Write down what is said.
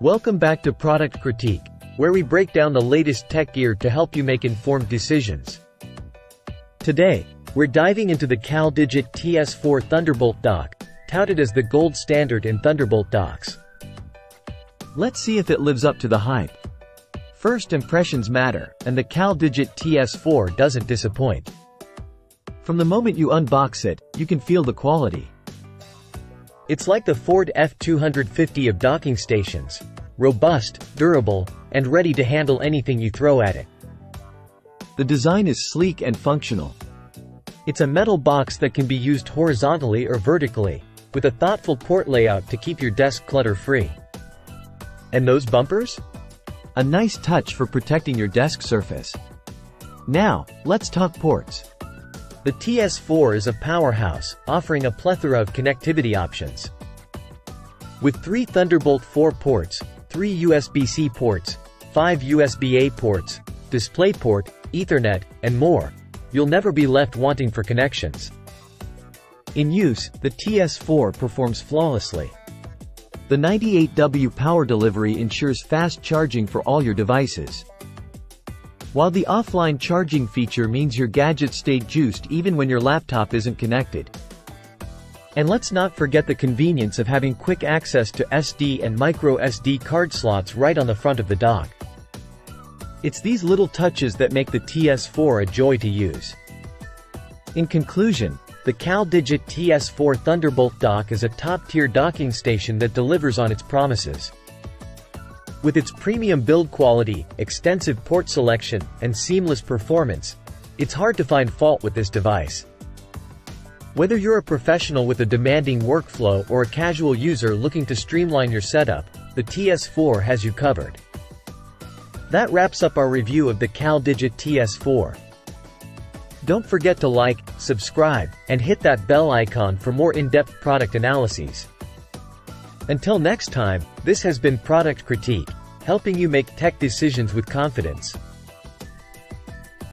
Welcome back to Product Critique, where we break down the latest tech gear to help you make informed decisions. Today, we're diving into the CalDigit TS4 Thunderbolt Dock, touted as the gold standard in Thunderbolt docks. Let's see if it lives up to the hype. First impressions matter, and the CalDigit TS4 doesn't disappoint. From the moment you unbox it, you can feel the quality. It's like the Ford F-250 of docking stations: robust, durable, and ready to handle anything you throw at it. The design is sleek and functional. It's a metal box that can be used horizontally or vertically, with a thoughtful port layout to keep your desk clutter-free. And those bumpers? A nice touch for protecting your desk surface. Now, let's talk ports. The TS4 is a powerhouse, offering a plethora of connectivity options. With 3 Thunderbolt 4 ports, 3 USB-C ports, 5 USB-A ports, DisplayPort, Ethernet, and more, you'll never be left wanting for connections. In use, the TS4 performs flawlessly. The 98W power delivery ensures fast charging for all your devices, while the offline charging feature means your gadgets stay juiced even when your laptop isn't connected. And let's not forget the convenience of having quick access to SD and micro SD card slots right on the front of the dock. It's these little touches that make the TS4 a joy to use. In conclusion, the CalDigit TS4 Thunderbolt Dock is a top-tier docking station that delivers on its promises. With its premium build quality, extensive port selection, and seamless performance, it's hard to find fault with this device. Whether you're a professional with a demanding workflow or a casual user looking to streamline your setup, the TS4 has you covered. That wraps up our review of the CalDigit TS4. Don't forget to like, subscribe, and hit that bell icon for more in-depth product analyses. Until next time, this has been Product Critique, helping you make tech decisions with confidence.